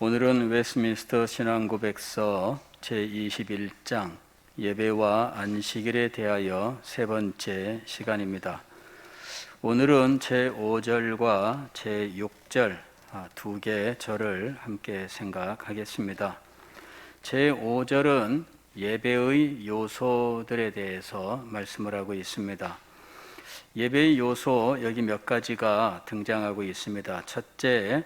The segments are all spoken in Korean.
오늘은 웨스트민스터 신앙고백서 제21장 예배와 안식일에 대하여 세 번째 시간입니다. 오늘은 제5절과 제6절 두 개의 절을 함께 생각하겠습니다. 제5절은 예배의 요소들에 대해서 말씀을 하고 있습니다. 예배의 요소 여기 몇 가지가 등장하고 있습니다. 첫째,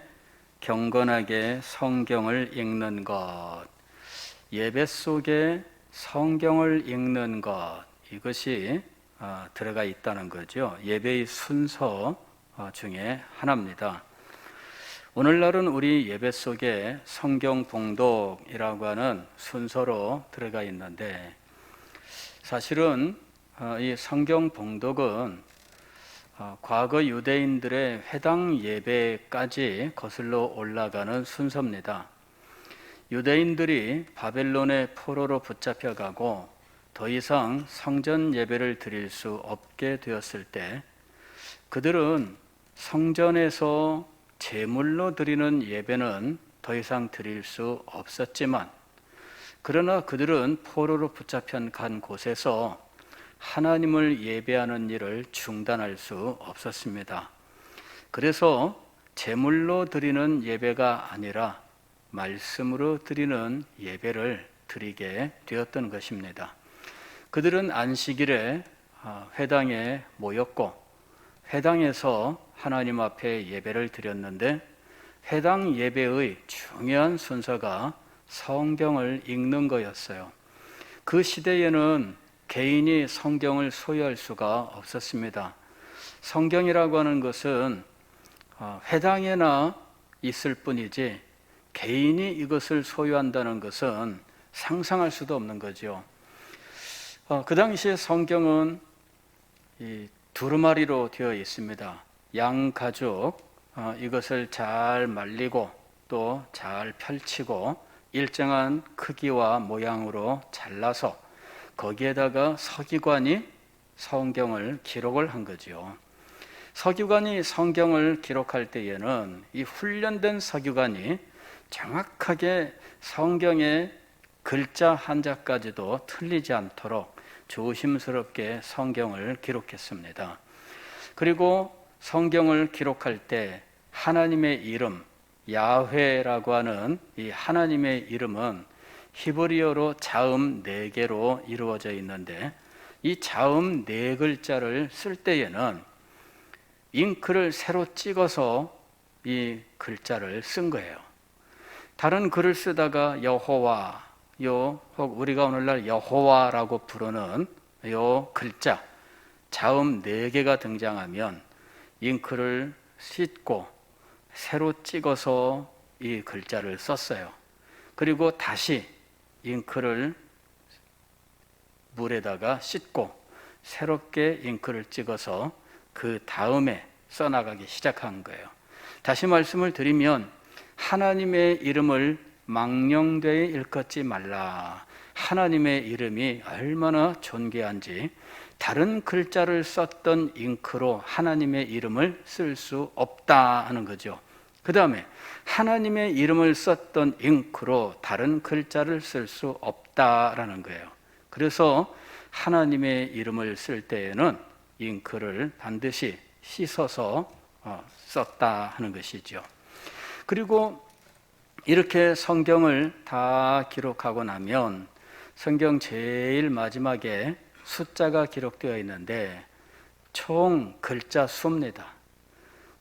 경건하게 성경을 읽는 것, 예배 속에 성경을 읽는 것, 이것이 들어가 있다는 거죠. 예배의 순서 중에 하나입니다. 오늘날은 우리 예배 속에 성경 봉독이라고 하는 순서로 들어가 있는데, 사실은 이 성경 봉독은 과거 유대인들의 회당 예배까지 거슬러 올라가는 순서입니다. 유대인들이 바벨론의 포로로 붙잡혀가고 더 이상 성전 예배를 드릴 수 없게 되었을 때, 그들은 성전에서 제물로 드리는 예배는 더 이상 드릴 수 없었지만, 그러나 그들은 포로로 붙잡혀 간 곳에서 하나님을 예배하는 일을 중단할 수 없었습니다. 그래서 제물로 드리는 예배가 아니라 말씀으로 드리는 예배를 드리게 되었던 것입니다. 그들은 안식일에 회당에 모였고 회당에서 하나님 앞에 예배를 드렸는데, 회당 예배의 중요한 순서가 성경을 읽는 거였어요. 그 시대에는 개인이 성경을 소유할 수가 없었습니다. 성경이라고 하는 것은 회당에나 있을 뿐이지 개인이 이것을 소유한다는 것은 상상할 수도 없는 거죠. 그 당시에 성경은 이 두루마리로 되어 있습니다. 양 가죽 이것을 잘 말리고 또 잘 펼치고 일정한 크기와 모양으로 잘라서 거기에다가 서기관이 성경을 기록을 한 거죠. 서기관이 성경을 기록할 때에는 이 훈련된 서기관이 정확하게 성경의 글자 한자까지도 틀리지 않도록 조심스럽게 성경을 기록했습니다. 그리고 성경을 기록할 때 하나님의 이름, 야훼라고 하는 이 하나님의 이름은 히브리어로 자음 4개로 이루어져 있는데, 이 자음 4글자를 쓸 때에는 잉크를 새로 찍어서 이 글자를 쓴 거예요. 다른 글을 쓰다가 여호와, 혹 우리가 오늘날 여호와라고 부르는 요 글자 자음 4개가 등장하면 잉크를 씻고 새로 찍어서 이 글자를 썼어요. 그리고 다시 잉크를 물에다가 씻고 새롭게 잉크를 찍어서 그 다음에 써나가기 시작한 거예요. 다시 말씀을 드리면, 하나님의 이름을 망령되이 일컫지 말라. 하나님의 이름이 얼마나 존귀한지 다른 글자를 썼던 잉크로 하나님의 이름을 쓸 수 없다 하는 거죠. 그 다음에 하나님의 이름을 썼던 잉크로 다른 글자를 쓸 수 없다라는 거예요. 그래서 하나님의 이름을 쓸 때에는 잉크를 반드시 씻어서 썼다 하는 것이죠. 그리고 이렇게 성경을 다 기록하고 나면 성경 제일 마지막에 숫자가 기록되어 있는데 총 글자 수입니다.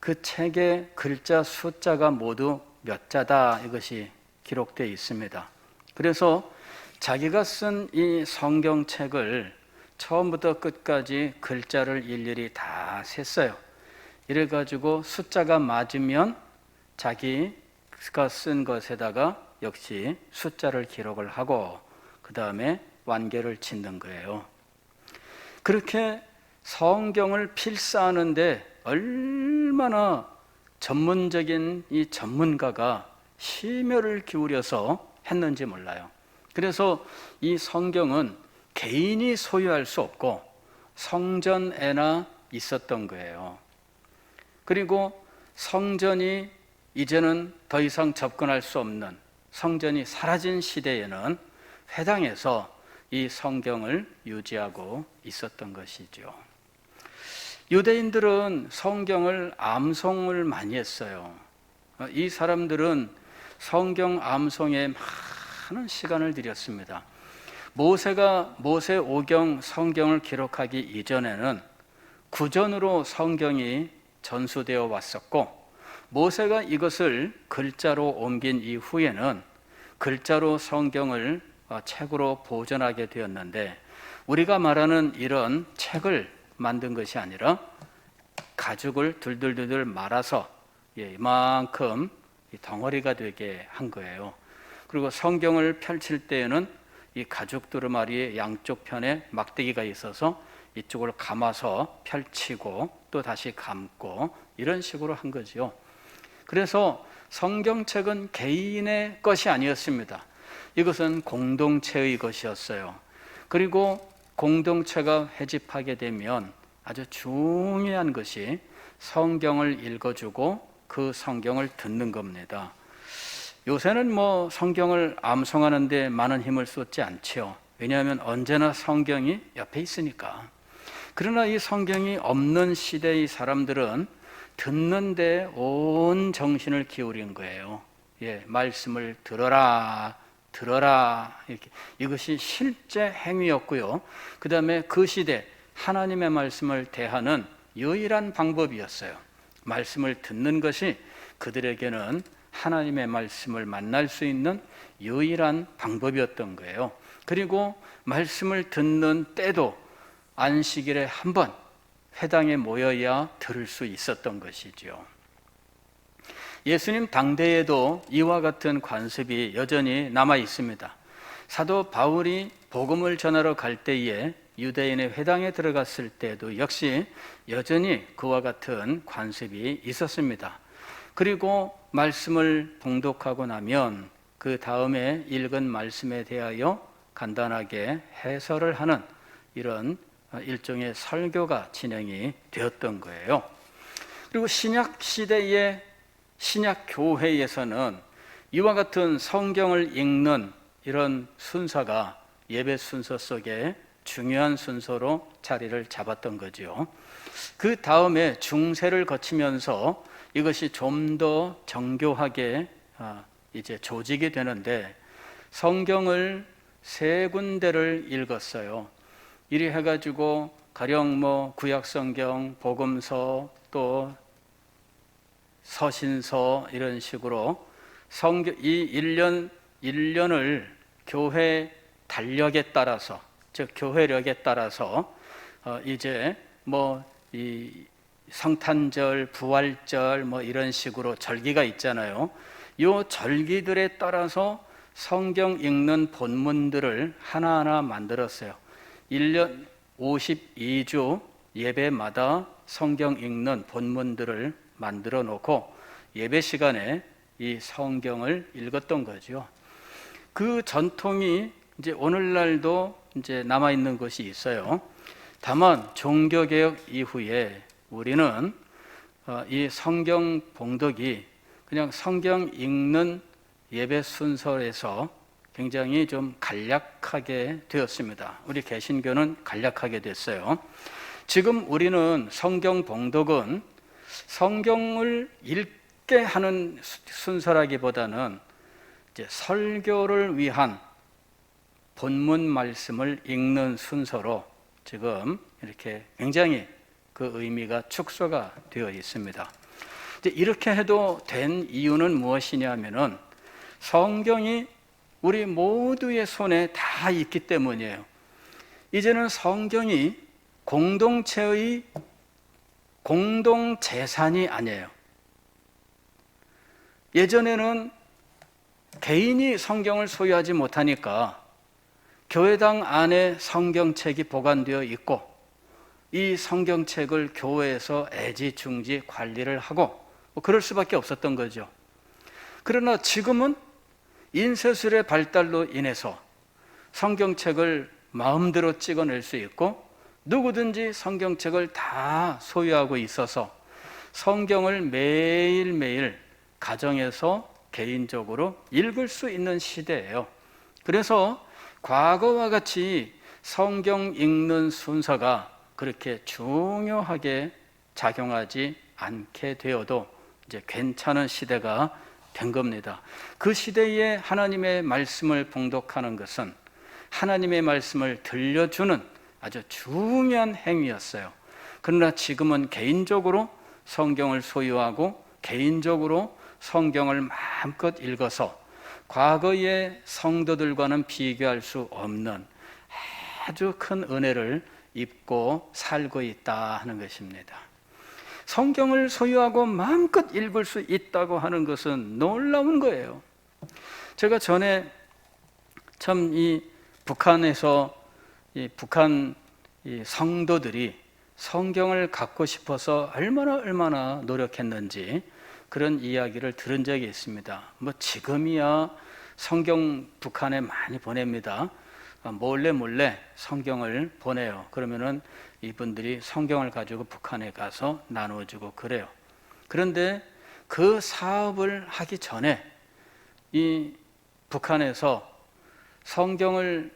그 책의 글자 숫자가 모두 몇 자다, 이것이 기록되어 있습니다. 그래서 자기가 쓴 이 성경책을 처음부터 끝까지 글자를 일일이 다 셌어요. 이래가지고 숫자가 맞으면 자기가 쓴 것에다가 역시 숫자를 기록을 하고 그 다음에 완결을 짓는 거예요. 그렇게 성경을 필사하는데 얼마나 전문적인 이 전문가가 심혈을 기울여서 했는지 몰라요. 그래서 이 성경은 개인이 소유할 수 없고 성전에나 있었던 거예요. 그리고 성전이 이제는 더 이상 접근할 수 없는 성전이 사라진 시대에는 회당에서 이 성경을 유지하고 있었던 것이죠. 유대인들은 성경을 암송을 많이 했어요. 이 사람들은 성경 암송에 많은 시간을 들였습니다. 모세가 모세오경 성경을 기록하기 이전에는 구전으로 성경이 전수되어 왔었고, 모세가 이것을 글자로 옮긴 이후에는 글자로 성경을 책으로 보존하게 되었는데, 우리가 말하는 이런 책을 만든 것이 아니라 가죽을 둘둘둘 말아서 이만큼 덩어리가 되게 한 거예요. 그리고 성경을 펼칠 때에는 이 가죽 두루마리의 양쪽 편에 막대기가 있어서 이쪽을 감아서 펼치고 또 다시 감고 이런 식으로 한 거지요. 그래서 성경책은 개인의 것이 아니었습니다. 이것은 공동체의 것이었어요. 그리고 공동체가 회집하게 되면 아주 중요한 것이 성경을 읽어주고 그 성경을 듣는 겁니다. 요새는 성경을 암송하는데 많은 힘을 쏟지 않죠. 왜냐하면 언제나 성경이 옆에 있으니까. 그러나 이 성경이 없는 시대의 사람들은 듣는데 온 정신을 기울인 거예요. 말씀을 들어라 이렇게. 이것이 실제 행위였고요. 그 다음에 그 시대 하나님의 말씀을 대하는 유일한 방법이었어요. 말씀을 듣는 것이 그들에게는 하나님의 말씀을 만날 수 있는 유일한 방법이었던 거예요. 그리고 말씀을 듣는 때도 안식일에 한 번 회당에 모여야 들을 수 있었던 것이죠. 예수님 당대에도 이와 같은 관습이 여전히 남아 있습니다. 사도 바울이 복음을 전하러 갈 때에 유대인의 회당에 들어갔을 때도 역시 여전히 그와 같은 관습이 있었습니다. 그리고 말씀을 봉독하고 나면 그 다음에 읽은 말씀에 대하여 간단하게 해설을 하는 이런 일종의 설교가 진행이 되었던 거예요. 그리고 신약 시대의 신약 교회에서는 이와 같은 성경을 읽는 이런 순서가 예배 순서 속에 중요한 순서로 자리를 잡았던 거죠. 그 다음에 중세를 거치면서 이것이 좀 더 정교하게 이제 조직이 되는데, 성경을 3군데를 읽었어요. 이리 해가지고 가령 구약성경, 복음서, 또 서신서 이런 식으로 이 1년을 교회 달력에 따라서, 즉 교회력에 따라서 이제 이 성탄절, 부활절 이런 식으로 절기가 있잖아요. 이 절기들에 따라서 성경 읽는 본문들을 하나하나 만들었어요. 1년 52주 예배마다 성경 읽는 본문들을 만들어 놓고 예배 시간에 이 성경을 읽었던 거죠. 그 전통이 이제 오늘날도 이제 남아 있는 것이 있어요. 다만 종교개혁 이후에 우리는 이 성경 봉독이 그냥 성경 읽는 예배 순서에서 굉장히 좀 간략하게 되었습니다. 우리 개신교는 간략하게 됐어요. 지금 우리는 성경 봉독은 성경을 읽게 하는 순서라기보다는 이제 설교를 위한 본문 말씀을 읽는 순서로 지금 이렇게 굉장히 그 의미가 축소가 되어 있습니다. 이제 이렇게 해도 된 이유는 무엇이냐면은 성경이 우리 모두의 손에 다 있기 때문이에요. 이제는 성경이 공동체의 공동재산이 아니에요. 예전에는 개인이 성경을 소유하지 못하니까 교회당 안에 성경책이 보관되어 있고 이 성경책을 교회에서 애지중지 관리를 하고 그럴 수밖에 없었던 거죠. 그러나 지금은 인쇄술의 발달로 인해서 성경책을 마음대로 찍어낼 수 있고 누구든지 성경책을 다 소유하고 있어서 성경을 매일매일 가정에서 개인적으로 읽을 수 있는 시대예요. 그래서 과거와 같이 성경 읽는 순서가 그렇게 중요하게 작용하지 않게 되어도 이제 괜찮은 시대가 된 겁니다. 그 시대에 하나님의 말씀을 봉독하는 것은 하나님의 말씀을 들려주는 아주 중요한 행위였어요. 그러나 지금은 개인적으로 성경을 소유하고 개인적으로 성경을 마음껏 읽어서 과거의 성도들과는 비교할 수 없는 아주 큰 은혜를 입고 살고 있다 하는 것입니다. 성경을 소유하고 마음껏 읽을 수 있다고 하는 것은 놀라운 거예요. 제가 전에 참 이 북한에서 북한 성도들이 성경을 갖고 싶어서 얼마나 노력했는지 그런 이야기를 들은 적이 있습니다. 뭐 지금이야 성경 북한에 많이 보냅니다. 몰래 성경을 보내요. 그러면은 이분들이 성경을 가지고 북한에 가서 나눠주고 그래요. 그런데 그 사업을 하기 전에 이 북한에서 성경을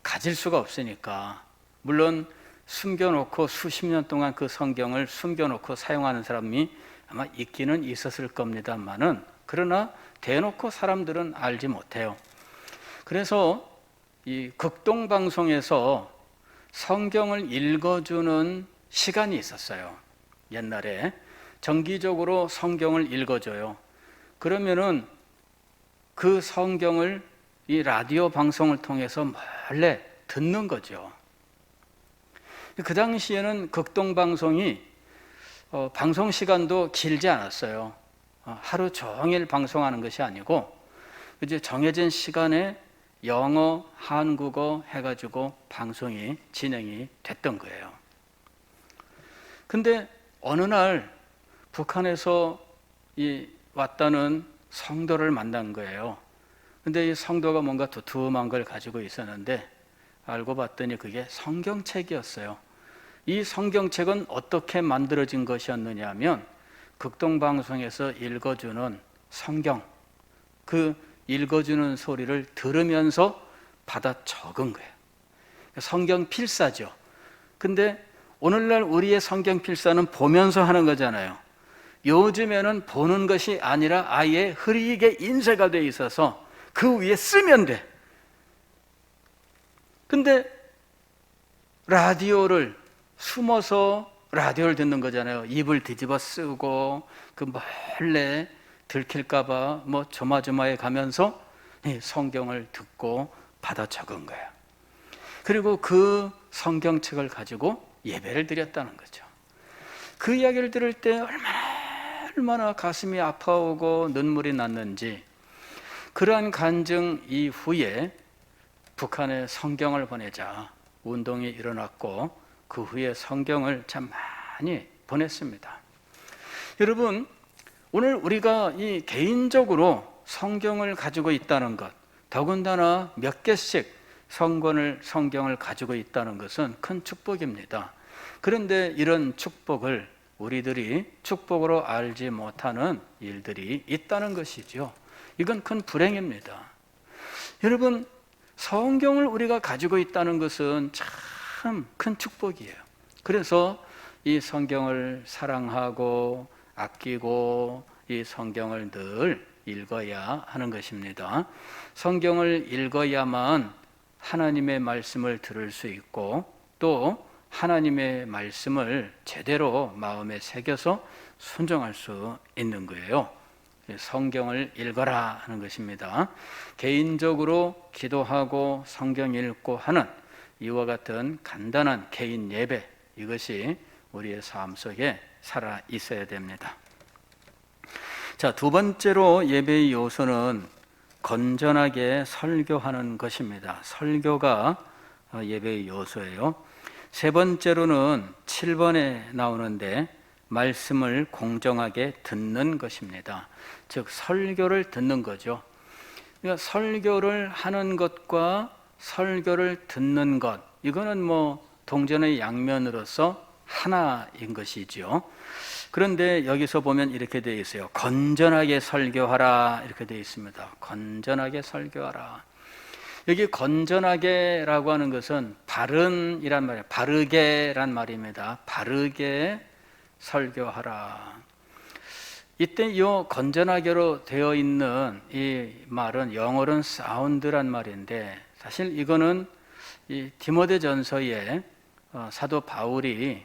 가질 수가 없으니까, 물론 숨겨놓고 수십 년 동안 그 성경을 숨겨놓고 사용하는 사람이 아마 있기는 있었을 겁니다만은, 그러나 대놓고 사람들은 알지 못해요. 그래서 이 극동방송에서 성경을 읽어주는 시간이 있었어요. 옛날에 정기적으로 성경을 읽어줘요. 그러면은 그 성경을 이 라디오 방송을 통해서 몰래 듣는 거죠. 그 당시에는 극동방송이 방송 시간도 길지 않았어요. 하루 종일 방송하는 것이 아니고 이제 정해진 시간에 영어, 한국어 해가지고 방송이 진행이 됐던 거예요. 근데 어느 날 북한에서 왔다는 성도를 만난 거예요. 근데 이 성도가 뭔가 두툼한 걸 가지고 있었는데 알고 봤더니 그게 성경책이었어요. 이 성경책은 어떻게 만들어진 것이었느냐 하면 극동방송에서 읽어주는 성경, 그 읽어주는 소리를 들으면서 받아 적은 거예요. 성경 필사죠. 근데 오늘날 우리의 성경 필사는 보면서 하는 거잖아요. 요즘에는 보는 것이 아니라 아예 흐리게 인쇄가 돼 있어서 그 위에 쓰면 돼. 근데 라디오를 숨어서 라디오를 듣는 거잖아요. 입을 뒤집어 쓰고 그 몰래 들킬까봐 뭐 조마조마해 가면서 성경을 듣고 받아 적은 거예요. 그리고 그 성경책을 가지고 예배를 드렸다는 거죠. 그 이야기를 들을 때 얼마나 가슴이 아파오고 눈물이 났는지, 그러한 간증 이후에 북한에 성경을 보내자 운동이 일어났고 그 후에 성경을 참 많이 보냈습니다. 여러분, 오늘 우리가 이 개인적으로 성경을 가지고 있다는 것, 더군다나 몇 개씩 성경을 가지고 있다는 것은 큰 축복입니다. 그런데 이런 축복을 우리들이 축복으로 알지 못하는 일들이 있다는 것이죠. 이건 큰 불행입니다. 여러분, 성경을 우리가 가지고 있다는 것은 참 큰 축복이에요. 그래서 이 성경을 사랑하고 아끼고 이 성경을 늘 읽어야 하는 것입니다. 성경을 읽어야만 하나님의 말씀을 들을 수 있고 또 하나님의 말씀을 제대로 마음에 새겨서 순종할 수 있는 거예요. 성경을 읽어라 하는 것입니다. 개인적으로 기도하고 성경 읽고 하는 이와 같은 간단한 개인 예배, 이것이 우리의 삶 속에 살아 있어야 됩니다. 자, 두 번째로 예배의 요소는 건전하게 설교하는 것입니다. 설교가 예배의 요소예요. 세 번째로는 7번에 나오는데 말씀을 공정하게 듣는 것입니다. 즉 설교를 듣는 거죠. 그러니까 설교를 하는 것과 설교를 듣는 것, 이거는 뭐 동전의 양면으로서 하나인 것이죠. 그런데 여기서 보면 이렇게 되어 있어요. 건전하게 설교하라 이렇게 되어 있습니다. 건전하게 설교하라. 여기 건전하게라고 하는 것은 바른이란 말이에요. 바르게란 말입니다. 바르게 설교하라. 이때 이 건전하게로 되어 있는 이 말은 영어로는 사운드란 말인데, 사실 이거는 이 디모데전서에 사도 바울이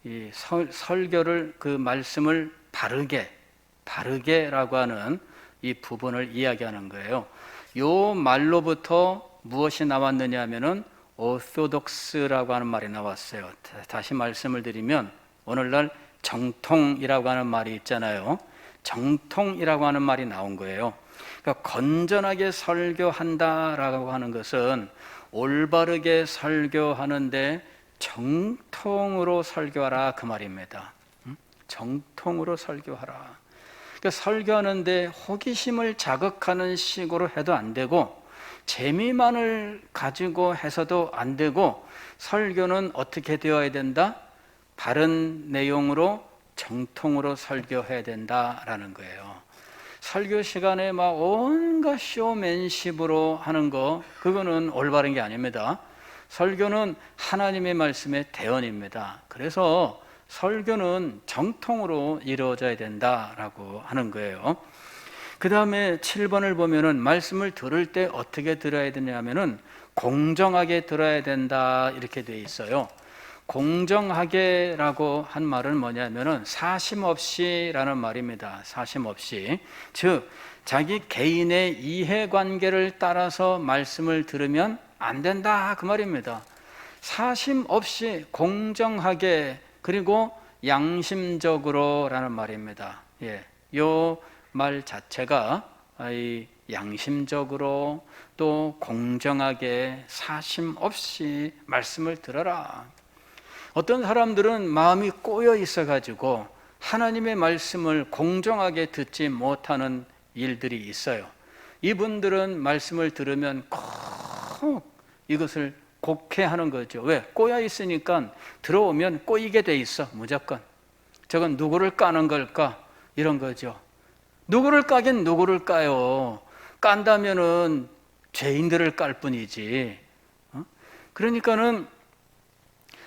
이 설교를, 그 말씀을 바르게라고 하는 이 부분을 이야기하는 거예요. 요 말로부터 무엇이 나왔느냐 하면은 오소독스라고 하는 말이 나왔어요. 다시 말씀을 드리면 오늘날 정통이라고 하는 말이 있잖아요. 정통이라고 하는 말이 나온 거예요. 그러니까 건전하게 설교한다라고 하는 것은 올바르게 설교하는데 정통으로 설교하라 그 말입니다. 정통으로 설교하라. 그러니까 설교하는데 호기심을 자극하는 식으로 해도 안 되고, 재미만을 가지고 해서도 안 되고, 설교는 어떻게 되어야 된다? 바른 내용으로 정통으로 설교해야 된다라는 거예요. 설교 시간에 막 온갖 쇼맨십으로 하는 거, 그거는 올바른 게 아닙니다. 설교는 하나님의 말씀의 대언입니다. 그래서 설교는 정통으로 이루어져야 된다라고 하는 거예요. 그 다음에 7번을 보면은 말씀을 들을 때 어떻게 들어야 되냐면은 공정하게 들어야 된다 이렇게 돼 있어요. 공정하게라고 한 말은 뭐냐면은 사심 없이라는 말입니다. 사심 없이. 즉, 자기 개인의 이해관계를 따라서 말씀을 들으면 안 된다 그 말입니다. 사심 없이 공정하게, 그리고 양심적으로라는 말입니다. 예, 요 말 자체가 이 양심적으로 또 공정하게 사심 없이 말씀을 들어라. 어떤 사람들은 마음이 꼬여 있어 가지고 하나님의 말씀을 공정하게 듣지 못하는 일들이 있어요. 이분들은 말씀을 들으면 꼭 이것을 곡해하는 거죠. 왜? 꼬여 있으니까 들어오면 꼬이게 돼 있어. 무조건. 저건 누구를 까는 걸까? 이런 거죠. 누구를 까긴 누구를 까요. 깐다면은 죄인들을 깔 뿐이지. 그러니까는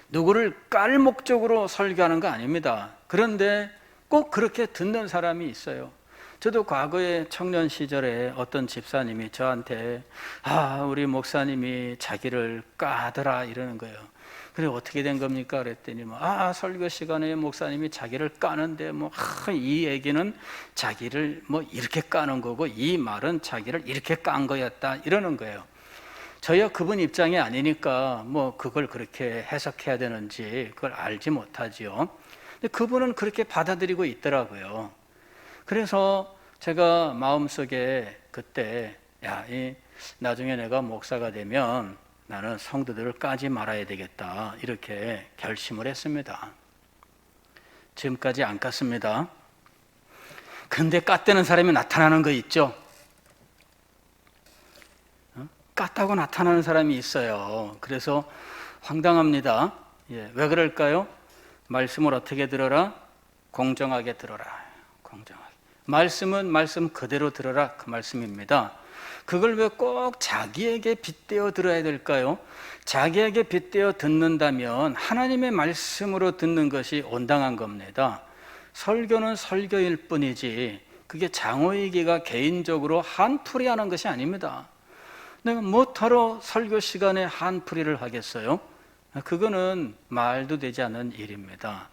누구를 깔 목적으로 설교하는 거 아닙니다. 그런데 꼭 그렇게 듣는 사람이 있어요. 저도 과거에 청년 시절에 어떤 집사님이 저한테 우리 목사님이 자기를 까더라 이러는 거예요. 그래 어떻게 된 겁니까? 그랬더니 설교 시간에 목사님이 자기를 까는데 이 얘기는 자기를 이렇게 까는 거고 이 말은 자기를 이렇게 깐 거였다 이러는 거예요. 저희가 그분 입장이 아니니까 그걸 그렇게 해석해야 되는지 그걸 알지 못하지요. 근데 그분은 그렇게 받아들이고 있더라고요. 그래서 제가 마음속에 그때 나중에 내가 목사가 되면 나는 성도들을 까지 말아야 되겠다 이렇게 결심을 했습니다. 지금까지 안 깠습니다. 근데 깠다는 사람이 나타나는 거 있죠? 깠다고 나타나는 사람이 있어요. 그래서 황당합니다. 왜 그럴까요? 말씀을 어떻게 들어라? 공정하게 들어라. 공정하게. 말씀은 말씀 그대로 들어라 그 말씀입니다. 그걸 왜 꼭 자기에게 빗대어 들어야 될까요? 자기에게 빗대어 듣는다면 하나님의 말씀으로 듣는 것이 온당한 겁니다. 설교는 설교일 뿐이지 그게 장로이기가 개인적으로 한풀이하는 것이 아닙니다. 내가 못하러 설교 시간에 한풀이를 하겠어요? 그거는 말도 되지 않는 일입니다.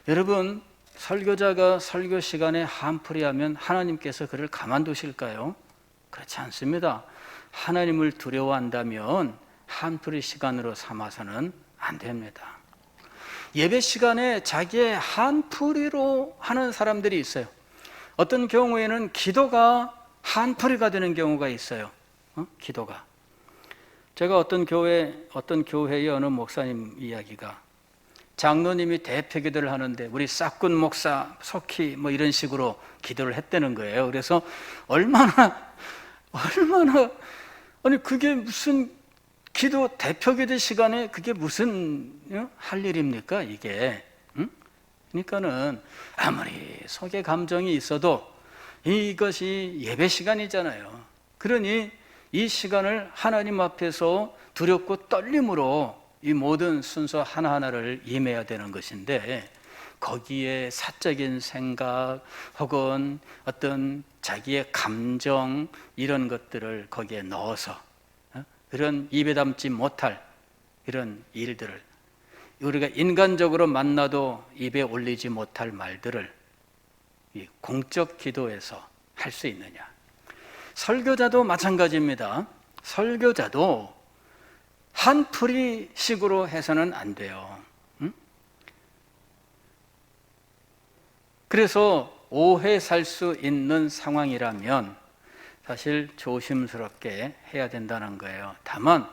여러분, 설교자가 설교 시간에 한풀이하면 하나님께서 그를 가만두실까요? 그렇지 않습니다. 하나님을 두려워한다면 한풀이 시간으로 삼아서는 안 됩니다. 예배 시간에 자기의 한풀이로 하는 사람들이 있어요. 어떤 경우에는 기도가 한풀이가 되는 경우가 있어요. 기도가. 제가 어떤 교회의 어느 목사님 이야기가, 장로님이 대표 기도를 하는데 우리 싹군 목사 속히 이런 식으로 기도를 했다는 거예요. 그래서 얼마나 아니 그게 무슨 대표 기도 시간에 그게 무슨 할 일입니까 이게? 그러니까는 아무리 속에 감정이 있어도 이것이 예배 시간이잖아요. 그러니 이 시간을 하나님 앞에서 두렵고 떨림으로 이 모든 순서 하나하나를 임해야 되는 것인데, 거기에 사적인 생각 혹은 어떤 자기의 감정 이런 것들을 거기에 넣어서 그런 입에 담지 못할 이런 일들을, 우리가 인간적으로 만나도 입에 올리지 못할 말들을 이 공적 기도에서 할 수 있느냐. 설교자도 마찬가지입니다. 설교자도 한풀이식으로 해서는 안 돼요. 그래서 오해 살 수 있는 상황이라면 사실 조심스럽게 해야 된다는 거예요. 다만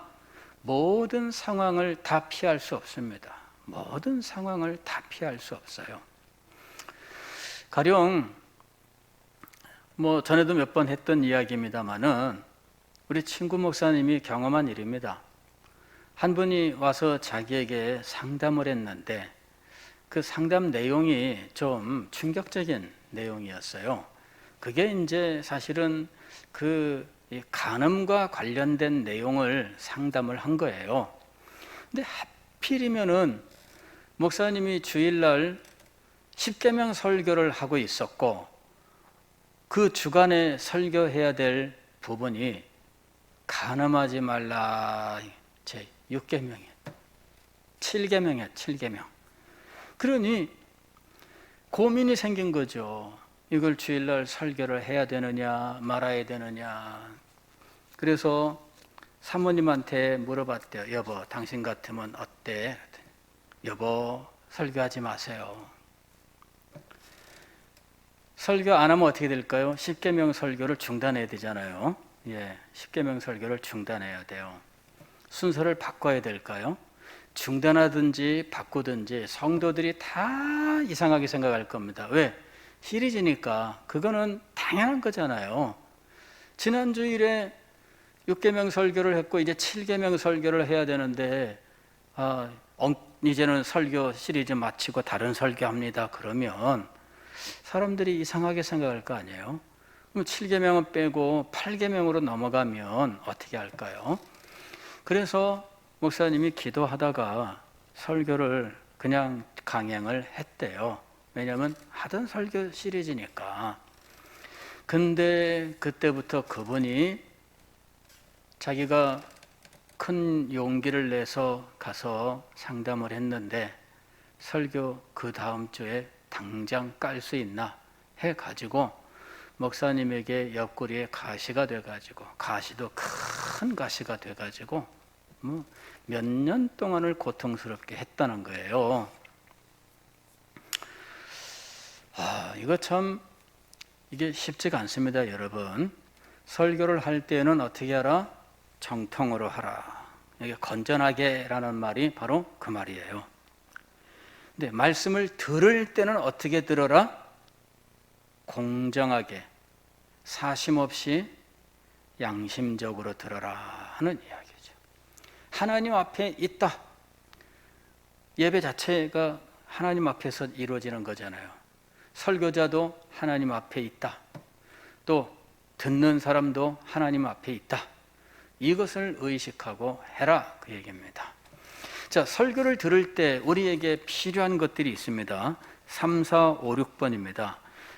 모든 상황을 다 피할 수 없습니다. 모든 상황을 다 피할 수 없어요. 가령 전에도 몇 번 했던 이야기입니다마는 우리 친구 목사님이 경험한 일입니다. 한 분이 와서 자기에게 상담을 했는데 그 상담 내용이 좀 충격적인 내용이었어요. 그게 이제 사실은 그 간음과 관련된 내용을 상담을 한 거예요. 근데 하필이면은 목사님이 주일날 십계명 설교를 하고 있었고 그 주간에 설교해야 될 부분이 간음하지 말라 제 6계명이에요. 7계명이에요. 7계명. 그러니 고민이 생긴 거죠. 이걸 주일날 설교를 해야 되느냐 말아야 되느냐. 그래서 사모님한테 물어봤대요. 여보, 당신 같으면 어때? 여보, 설교하지 마세요. 설교 안 하면 어떻게 될까요? 십계명 설교를 중단해야 되잖아요. 예, 십계명 설교를 중단해야 돼요. 순서를 바꿔야 될까요? 중단하든지 바꾸든지 성도들이 다 이상하게 생각할 겁니다. 왜? 시리즈니까 그거는 당연한 거잖아요. 지난 주일에 6계명 설교를 했고 이제 7계명 설교를 해야 되는데 이제는 설교 시리즈 마치고 다른 설교합니다. 그러면 사람들이 이상하게 생각할 거 아니에요. 그럼 7계명은 빼고 8계명으로 넘어가면 어떻게 할까요? 그래서 목사님이 기도하다가 설교를 그냥 강행을 했대요. 왜냐하면 하던 설교 시리즈니까. 근데 그때부터 그분이 자기가 큰 용기를 내서 가서 상담을 했는데 설교 그 다음 주에 당장 깔 수 있나 해가지고 목사님에게 옆구리에 가시가 돼가지고, 가시도 큰 가시가 돼가지고 몇 년 동안을 고통스럽게 했다는 거예요. 이거 참 이게 쉽지가 않습니다, 여러분. 설교를 할 때는 어떻게 하라? 정통으로 하라. 이게 건전하게라는 말이 바로 그 말이에요. 근데 말씀을 들을 때는 어떻게 들어라? 공정하게, 사심 없이 양심적으로 들어라 하는 이야기죠. 하나님 앞에 있다. 예배 자체가 하나님 앞에서 이루어지는 거잖아요. 설교자도 하나님 앞에 있다. 또 듣는 사람도 하나님 앞에 있다. 이것을 의식하고 해라 그 얘기입니다. 자, 설교를 들을 때 우리에게 필요한 것들이 있습니다. 3, 4, 5, 6번입니다.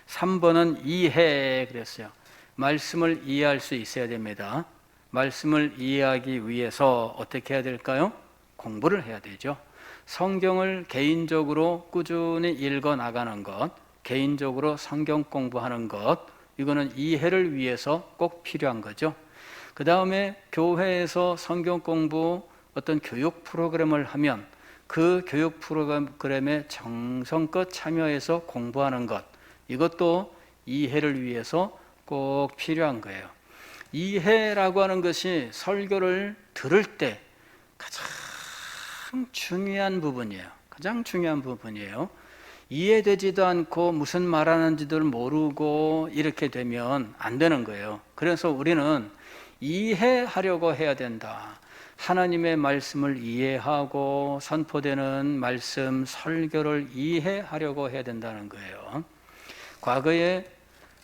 3번은 이해 그랬어요. 말씀을 이해할 수 있어야 됩니다. 말씀을 이해하기 위해서 어떻게 해야 될까요? 공부를 해야 되죠. 성경을 개인적으로 꾸준히 읽어 나가는 것, 개인적으로 성경 공부하는 것, 이거는 이해를 위해서 꼭 필요한 거죠. 그 다음에 교회에서 성경 공부 어떤 교육 프로그램을 하면 그 교육 프로그램에 정성껏 참여해서 공부하는 것, 이것도 이해를 위해서 꼭 필요한 거예요. 이해라고 하는 것이 설교를 들을 때 가장 중요한 부분이에요. 가장 중요한 부분이에요. 이해되지도 않고 무슨 말하는지도 모르고 이렇게 되면 안 되는 거예요. 그래서 우리는 이해하려고 해야 된다. 하나님의 말씀을 이해하고 선포되는 말씀 설교를 이해하려고 해야 된다는 거예요. 과거에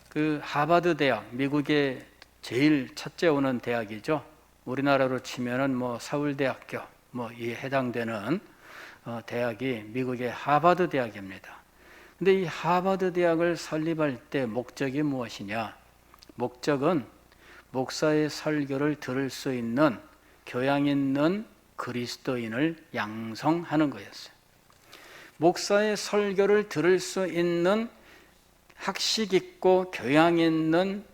그 하버드 대학, 미국의 제일 첫째 오는 대학이죠. 우리나라로 치면은 뭐 서울대학교 이 해당되는 대학이 미국의 하버드 대학입니다. 근데 이 하버드 대학을 설립할 때 목적이 무엇이냐? 목적은 목사의 설교를 들을 수 있는 교양 있는 그리스도인을 양성하는 거였어요. 목사의 설교를 들을 수 있는 학식 있고 교양 있는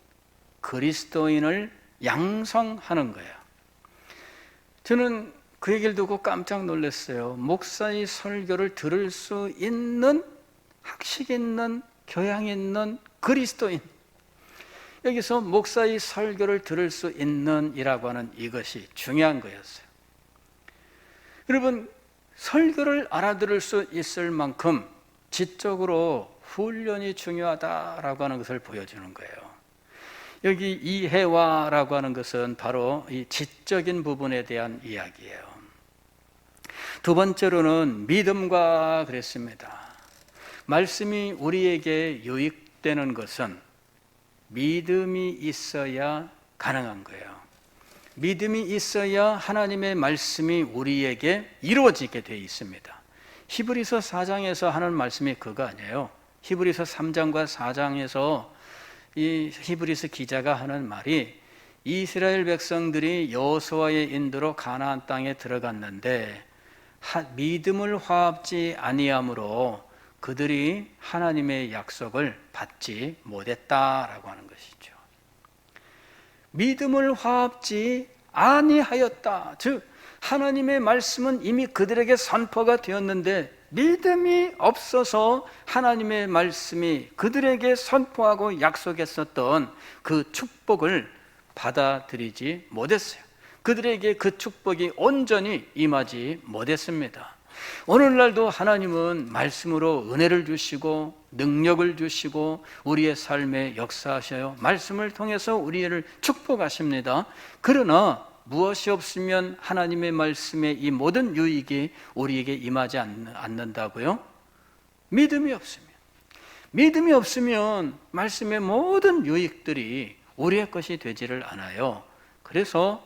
그리스도인을 양성하는 거예요. 저는 그 얘기를 듣고 깜짝 놀랐어요. 목사의 설교를 들을 수 있는 학식 있는 교양 있는 그리스도인. 여기서 목사의 설교를 들을 수 있는 이라고 하는 이것이 중요한 거였어요. 여러분, 설교를 알아들을 수 있을 만큼 지적으로 훈련이 중요하다라고 하는 것을 보여주는 거예요. 여기 이해와라고 하는 것은 바로 이 지적인 부분에 대한 이야기예요. 두 번째로는 믿음과 그랬습니다. 말씀이 우리에게 유익되는 것은 믿음이 있어야 가능한 거예요. 믿음이 있어야 하나님의 말씀이 우리에게 이루어지게 되어 있습니다. 히브리서 4장에서 하는 말씀이 그거 아니에요. 히브리서 3장과 4장에서 이 히브리서 기자가 하는 말이 이스라엘 백성들이 여호수아의 인도로 가나안 땅에 들어갔는데 믿음을 화합지 아니함으로 그들이 하나님의 약속을 받지 못했다라고 하는 것이죠. 믿음을 화합지 아니하였다. 즉 하나님의 말씀은 이미 그들에게 선포가 되었는데 믿음이 없어서 하나님의 말씀이 그들에게 선포하고 약속했었던 그 축복을 받아들이지 못했어요. 그들에게 그 축복이 온전히 임하지 못했습니다. 오늘날도 하나님은 말씀으로 은혜를 주시고 능력을 주시고 우리의 삶에 역사하셔요. 말씀을 통해서 우리를 축복하십니다. 그러나 무엇이 없으면 하나님의 말씀의 이 모든 유익이 우리에게 임하지 않는다고요? 믿음이 없으면. 믿음이 없으면 말씀의 모든 유익들이 우리의 것이 되지를 않아요. 그래서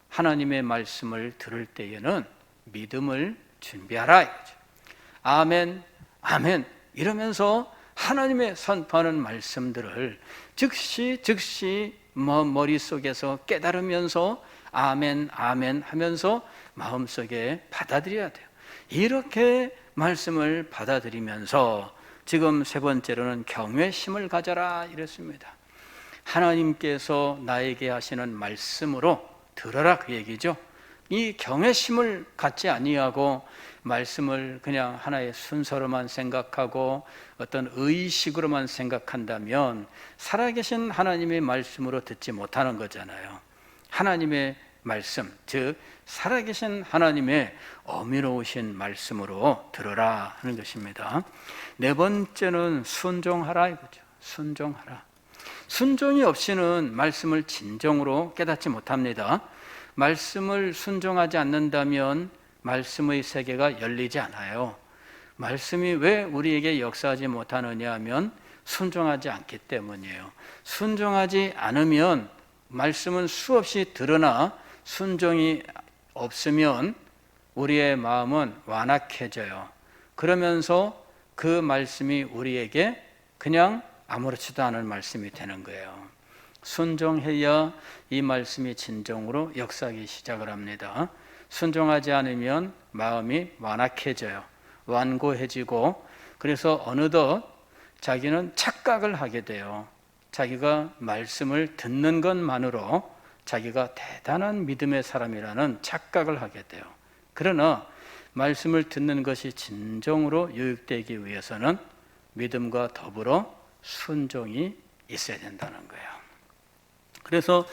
하나님의 말씀을 들을 때에는 믿음을 준비하라 이거죠. 아멘, 아멘 이러면서 하나님의 선포하는 말씀들을 즉시 머릿속에서 깨달으면서 아멘, 아멘 하면서 마음속에 받아들여야 돼요. 이렇게 말씀을 받아들이면서 지금 세 번째로는 경외심을 가져라 이랬습니다. 하나님께서 나에게 하시는 말씀으로 들어라 그 얘기죠. 이 경외심을 갖지 아니하고 말씀을 그냥 하나의 순서로만 생각하고 어떤 의식으로만 생각한다면 살아계신 하나님의 말씀으로 듣지 못하는 거잖아요. 하나님의 말씀, 즉 살아계신 하나님의 어미로우신 말씀으로 들어라 하는 것입니다. 네 번째는 순종하라 이거죠. 순종하라. 순종이 없이는 말씀을 진정으로 깨닫지 못합니다. 말씀을 순종하지 않는다면 말씀의 세계가 열리지 않아요. 말씀이 왜 우리에게 역사하지 못하느냐 하면 순종하지 않기 때문이에요. 순종하지 않으면 말씀은 수없이 드러나 순종이 없으면 우리의 마음은 완악해져요. 그러면서 그 말씀이 우리에게 그냥 아무렇지도 않은 말씀이 되는 거예요. 순종해야 이 말씀이 진정으로 역사하기 시작을 합니다. 순종하지 않으면 마음이 완악해져요. 완고해지고 그래서 어느덧 자기는 착각을 하게 돼요. 자기가 말씀을 듣는 것만으로 자기가 대단한 믿음의 사람이라는 착각을 하게 돼요. 그러나 말씀을 듣는 것이 진정으로 유익되기 위해서는 믿음과 더불어 순종이 있어야 된다는 거예요. 그래서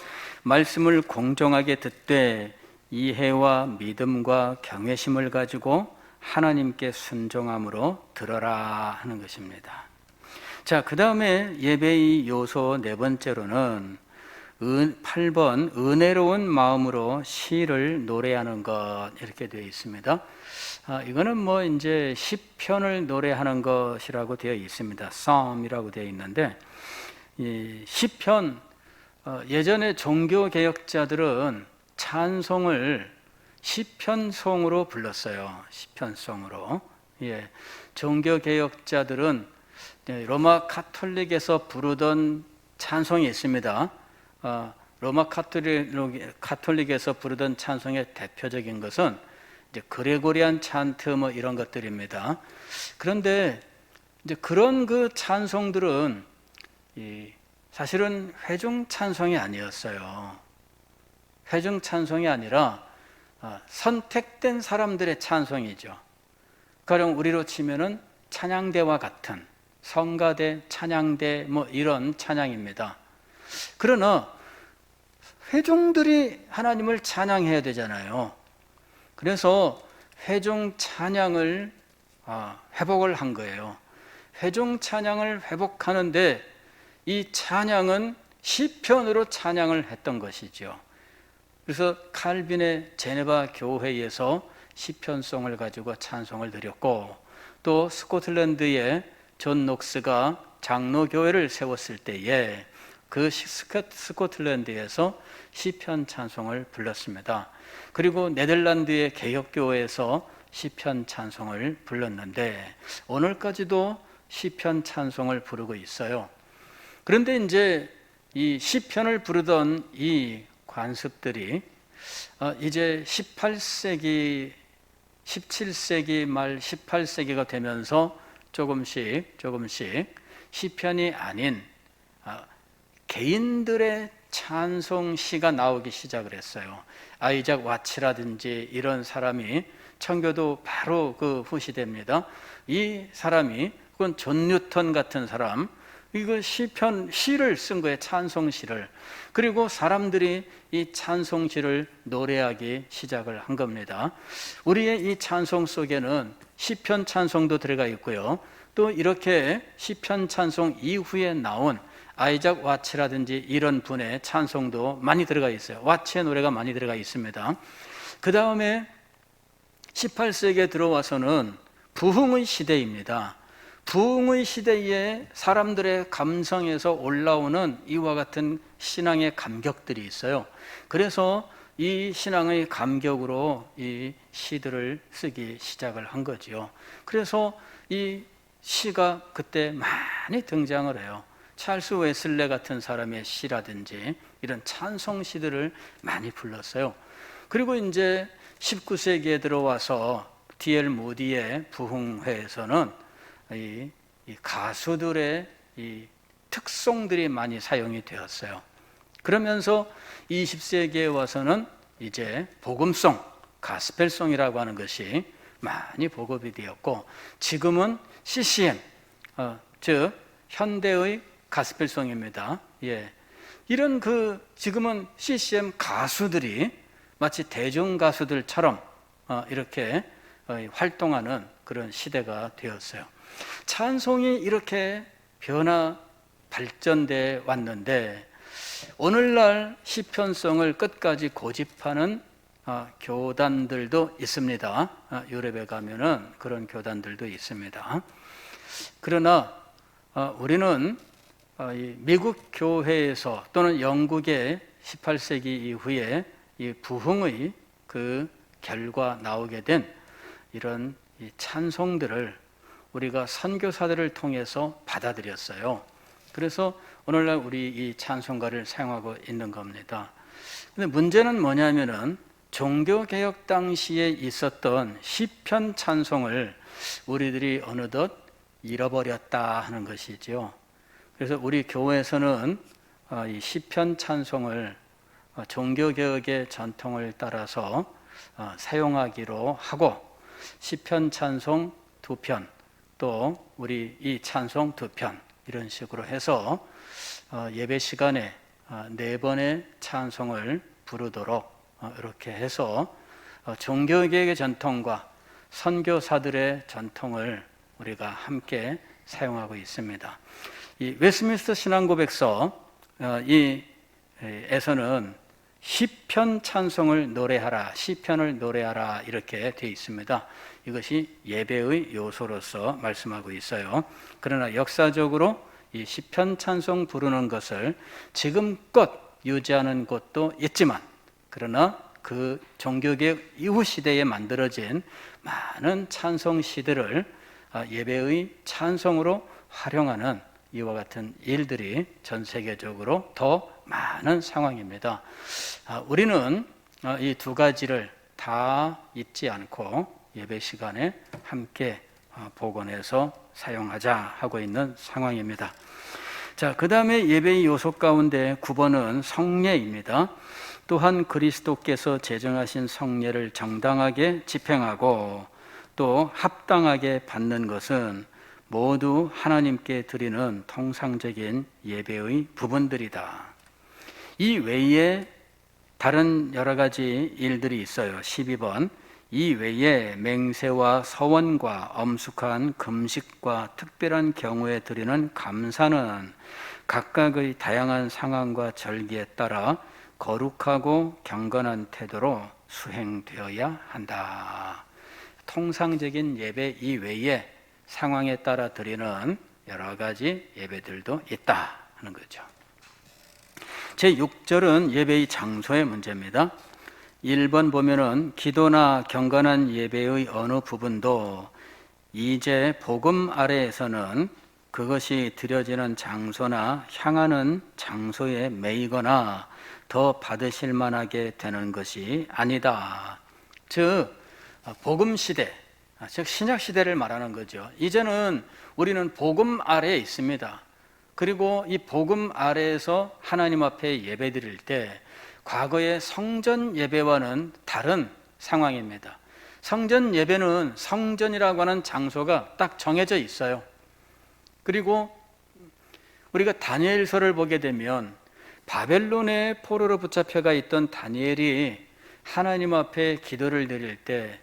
말씀을 공정하게 듣되 이해와 믿음과 경외심을 가지고 하나님께 순종함으로 들어라 하는 것입니다. 자, 그 다음에 예배의 요소 네 번째로는 8번 은혜로운 마음으로 시를 노래하는 것 이렇게 되어 있습니다. 이거는 뭐 이제 시편을 노래하는 것이라고 되어 있습니다. Psalm이라고 되어 있는데 이 시편 예전에 종교 개혁자들은 찬송을 시편송으로 불렀어요. 시편송으로. 예, 종교 개혁자들은 로마 카톨릭에서 부르던 찬송이 있습니다. 로마 카톨릭에서 부르던 찬송의 대표적인 것은 이제 그레고리안 찬트 뭐 이런 것들입니다. 그런데 이제 그런 그 찬송들은 사실은 회중 찬송이 아니었어요. 회중 찬송이 아니라 선택된 사람들의 찬송이죠. 가령 우리로 치면은 찬양대와 같은 성가대, 찬양대 뭐 이런 찬양입니다. 그러나 회중들이 하나님을 찬양해야 되잖아요. 그래서 회중 찬양을 회복을 한 거예요. 회중 찬양을 회복하는데 이 찬양은 시편으로 찬양을 했던 것이죠. 그래서 칼빈의 제네바 교회에서 시편송을 가지고 찬송을 드렸고, 또 스코틀랜드의 존 녹스가 장로교회를 세웠을 때에 그 스코틀랜드에서 시편 찬송을 불렀습니다. 그리고 네덜란드의 개혁교회에서 시편 찬송을 불렀는데 오늘까지도 시편 찬송을 부르고 있어요. 그런데 이제 이 시편을 부르던 이 관습들이 이제 18세기, 17세기 말 18세기가 되면서 조금씩 시편이 아닌 개인들의 찬송시가 나오기 시작을 했어요. 아이작 와치라든지 이런 사람이 청교도 바로 그 후시대입니다. 이 사람이 그건 존 뉴턴 같은 사람, 이거 시를 쓴 거예요. 찬송시를. 그리고 사람들이 이 찬송시를 노래하기 시작을 한 겁니다. 우리의 이 찬송 속에는 시편 찬송도 들어가 있고요. 또 이렇게 시편 찬송 이후에 나온 아이작 와치라든지 이런 분의 찬송도 많이 들어가 있어요. 와치의 노래가 많이 들어가 있습니다. 그 다음에 18세기에 들어와서는 부흥의 시대입니다. 부흥의 시대에 사람들의 감성에서 올라오는 이와 같은 신앙의 감격들이 있어요. 그래서 이 신앙의 감격으로 이 시들을 쓰기 시작을 한 거지요. 그래서 이 시가 그때 많이 등장을 해요. 찰스 웨슬레 같은 사람의 시라든지 이런 찬송 시들을 많이 불렀어요. 그리고 이제 19세기에 들어와서 D.L. 무디의 부흥회에서는 이 가수들의 이 특송들이 많이 사용이 되었어요. 그러면서 20세기에 와서는 이제 복음송, 가스펠송이라고 하는 것이 많이 보급이 되었고, 지금은 CCM, 즉 현대의 가스펠송입니다. 예, 이런 지금은 CCM 가수들이 마치 대중 가수들처럼 이렇게 활동하는 그런 시대가 되었어요. 찬송이 이렇게 발전돼 왔는데 오늘날 시편송을 끝까지 고집하는 교단들도 있습니다. 유럽에 가면은 그런 교단들도 있습니다. 그러나 우리는 미국 교회에서 또는 영국의 18세기 이후에 이 부흥의 그 결과 나오게 된 이런 이 찬송들을 우리가 선교사들을 통해서 받아들였어요. 그래서 오늘날 우리 이 찬송가를 사용하고 있는 겁니다. 근데 문제는 뭐냐면은 종교개혁 당시에 있었던 시편 찬송을 우리들이 어느덧 잃어버렸다 하는 것이죠. 그래서 우리 교회에서는 이 시편 찬송을 종교개혁의 전통을 따라서 사용하기로 하고 시편 찬송 2편 또 우리 이 찬송 2편 이런 식으로 해서 예배 시간에 4번의 찬송을 부르도록 이렇게 해서 종교개혁의 전통과 선교사들의 전통을 우리가 함께 사용하고 있습니다. 이 웨스트민스터 신앙고백서 이 에서는 시편 찬송을 노래하라, 시편을 노래하라 이렇게 되어 있습니다. 이것이 예배의 요소로서 말씀하고 있어요. 그러나 역사적으로 이 시편 찬송 부르는 것을 지금껏 유지하는 곳도 있지만, 그러나 그 종교개혁 이후 시대에 만들어진 많은 찬송 시들을 예배의 찬송으로 활용하는 이와 같은 일들이 전 세계적으로 더 많은 상황입니다. 우리는 이 두 가지를 다 잊지 않고 예배 시간에 함께 복원해서 사용하자 하고 있는 상황입니다. 자, 그 다음에 예배의 요소 가운데 9번은 성례입니다. 또한 그리스도께서 제정하신 성례를 정당하게 집행하고 또 합당하게 받는 것은 모두 하나님께 드리는 통상적인 예배의 부분들이다. 이 외에 다른 여러 가지 일들이 있어요. 12번. 이 외에 맹세와 서원과 엄숙한 금식과 특별한 경우에 드리는 감사는 각각의 다양한 상황과 절기에 따라 거룩하고 경건한 태도로 수행되어야 한다. 통상적인 예배 이외에 상황에 따라 드리는 여러 가지 예배들도 있다 하는 거죠. 제6절은 예배의 장소의 문제입니다. 1번 보면은 기도나 경건한 예배의 어느 부분도 이제 복음 아래에서는 그것이 드려지는 장소나 향하는 장소에 매이거나 더 받으실 만하게 되는 것이 아니다. 즉 복음 시대, 즉 신약 시대를 말하는 거죠. 이제는 우리는 복음 아래에 있습니다. 그리고 이 복음 아래에서 하나님 앞에 예배드릴 때 과거의 성전 예배와는 다른 상황입니다. 성전 예배는 성전이라고 하는 장소가 딱 정해져 있어요. 그리고 우리가 다니엘서를 보게 되면 바벨론의 포로로 붙잡혀가 있던 다니엘이 하나님 앞에 기도를 드릴 때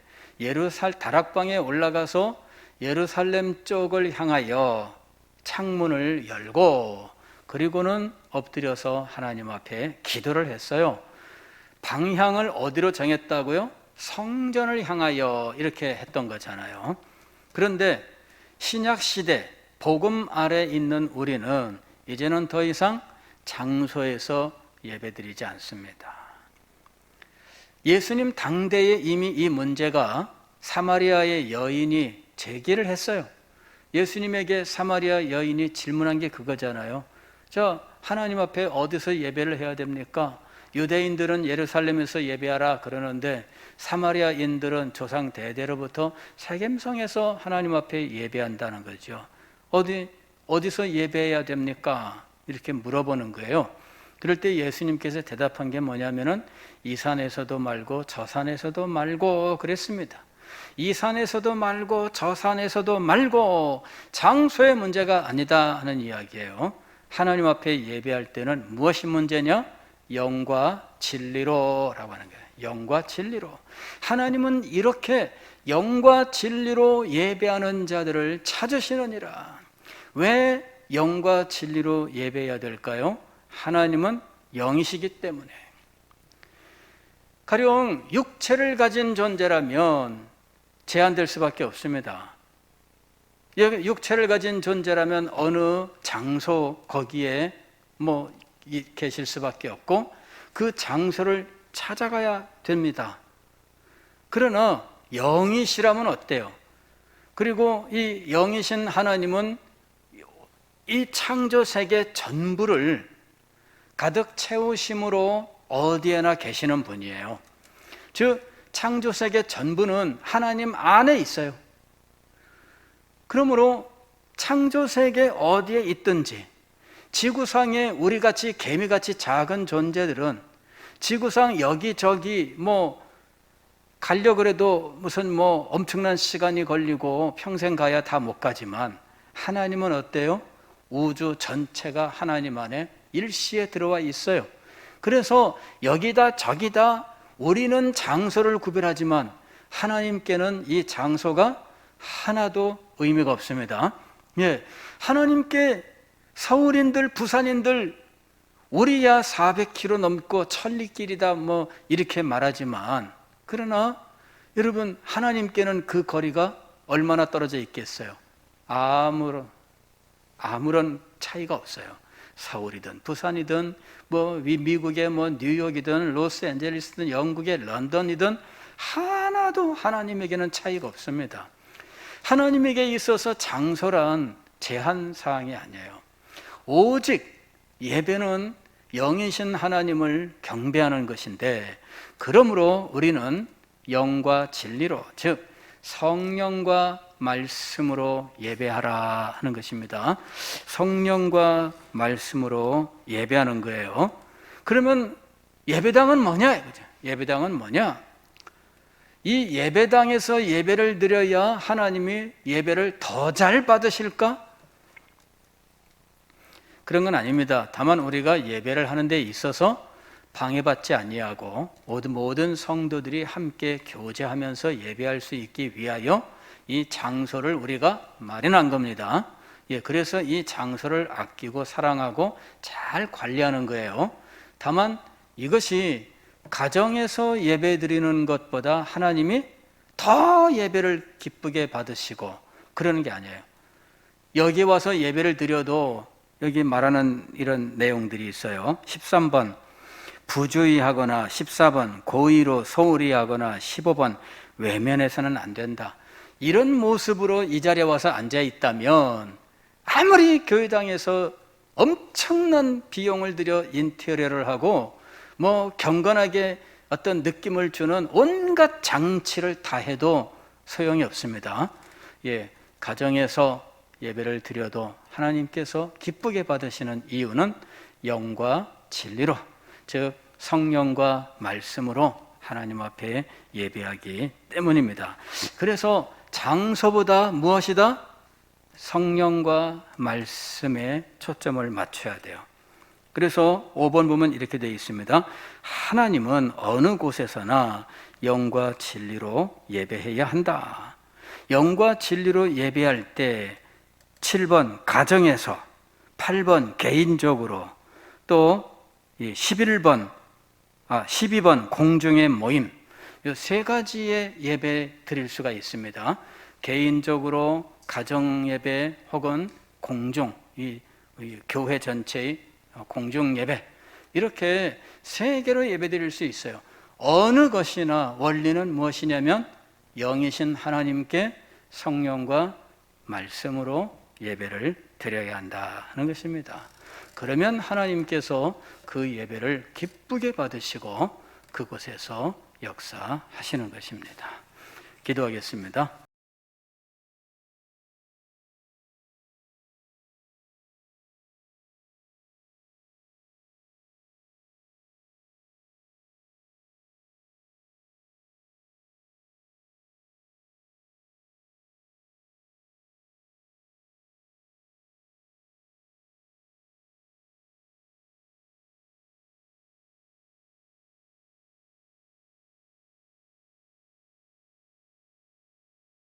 다락방에 올라가서 예루살렘 쪽을 향하여 창문을 열고 그리고는 엎드려서 하나님 앞에 기도를 했어요. 방향을 어디로 정했다고요? 성전을 향하여 이렇게 했던 거잖아요. 그런데 신약 시대 복음 아래 있는 우리는 이제는 더 이상 장소에서 예배드리지 않습니다. 예수님 당대에 이미 이 문제가 사마리아의 여인이 제기를 했어요. 예수님에게 사마리아 여인이 질문한 게 그거잖아요. 하나님 앞에 어디서 예배를 해야 됩니까? 유대인들은 예루살렘에서 예배하라 그러는데 사마리아인들은 조상 대대로부터 세겜성에서 하나님 앞에 예배한다는 거죠. 어디서 예배해야 됩니까? 이렇게 물어보는 거예요. 그럴 때 예수님께서 대답한 게 뭐냐면은 이 산에서도 말고 저 산에서도 말고 그랬습니다. 이 산에서도 말고 저 산에서도 말고 장소의 문제가 아니다 하는 이야기예요. 하나님 앞에 예배할 때는 무엇이 문제냐? 영과 진리로 라고 하는 거예요. 영과 진리로. 하나님은 이렇게 영과 진리로 예배하는 자들을 찾으시느니라. 왜 영과 진리로 예배해야 될까요? 하나님은 영이시기 때문에. 가령 육체를 가진 존재라면 제한될 수밖에 없습니다. 육체를 가진 존재라면 어느 장소 거기에 계실 수밖에 없고 그 장소를 찾아가야 됩니다. 그러나 영이시라면 어때요? 그리고 이 영이신 하나님은 이 창조 세계 전부를 가득 채우심으로 어디에나 계시는 분이에요. 즉 창조 세계 전부는 하나님 안에 있어요. 그러므로 창조 세계 어디에 있든지 지구상에 우리같이 개미같이 작은 존재들은 지구상 여기저기 가려고 그래도 무슨 엄청난 시간이 걸리고 평생 가야 다 못 가지만 하나님은 어때요? 우주 전체가 하나님 안에 일시에 들어와 있어요. 그래서 여기다 저기다 우리는 장소를 구별하지만 하나님께는 이 장소가 하나도 의미가 없습니다. 하나님께 서울인들, 부산인들 우리야 400km 넘고 천리길이다 뭐 이렇게 말하지만, 그러나 여러분 하나님께는 그 거리가 얼마나 떨어져 있겠어요? 아무런 차이가 없어요. 서울이든 부산이든 뭐 미국의 뭐 뉴욕이든 로스앤젤레스든 영국의 런던이든 하나도 하나님에게는 차이가 없습니다. 하나님에게 있어서 장소란 제한 사항이 아니에요. 오직 예배는 영이신 하나님을 경배하는 것인데, 그러므로 우리는 영과 진리로, 즉 성령과 말씀으로 예배하라 하는 것입니다. 성령과 말씀으로 예배하는 거예요. 그러면 예배당은 뭐냐? 예배당은 뭐냐? 이 예배당에서 예배를 드려야 하나님이 예배를 더 잘 받으실까? 그런 건 아닙니다. 다만 우리가 예배를 하는 데 있어서 방해받지 아니하고 모든 성도들이 함께 교제하면서 예배할 수 있기 위하여 이 장소를 우리가 마련한 겁니다. 그래서 이 장소를 아끼고 사랑하고 잘 관리하는 거예요. 다만 이것이 가정에서 예배 드리는 것보다 하나님이 더 예배를 기쁘게 받으시고 그러는 게 아니에요. 여기 와서 예배를 드려도 여기 말하는 이런 내용들이 있어요. 13번 부주의하거나, 14번 고의로 소홀히 하거나, 15번 외면해서는 안 된다. 이런 모습으로 이 자리에 와서 앉아 있다면 아무리 교회당에서 엄청난 비용을 들여 인테리어를 하고 뭐 경건하게 어떤 느낌을 주는 온갖 장치를 다 해도 소용이 없습니다. 가정에서 예배를 드려도 하나님께서 기쁘게 받으시는 이유는 영과 진리로, 즉 성령과 말씀으로 하나님 앞에 예배하기 때문입니다. 그래서 장소보다 무엇이다? 성령과 말씀에 초점을 맞춰야 돼요. 그래서 5번 보면 이렇게 되어 있습니다. 하나님은 어느 곳에서나 영과 진리로 예배해야 한다. 영과 진리로 예배할 때 7번 가정에서, 8번 개인적으로, 또 12번 공중의 모임, 이 세 가지의 예배 드릴 수가 있습니다. 개인적으로, 가정 예배 혹은 공중, 이 교회 전체의 공중 예배, 이렇게 세 개로 예배 드릴 수 있어요. 어느 것이나 원리는 무엇이냐면 영이신 하나님께 성령과 말씀으로 예배를 드려야 한다 하는 것입니다. 그러면 하나님께서 그 예배를 기쁘게 받으시고 그곳에서 역사하시는 것입니다. 기도하겠습니다.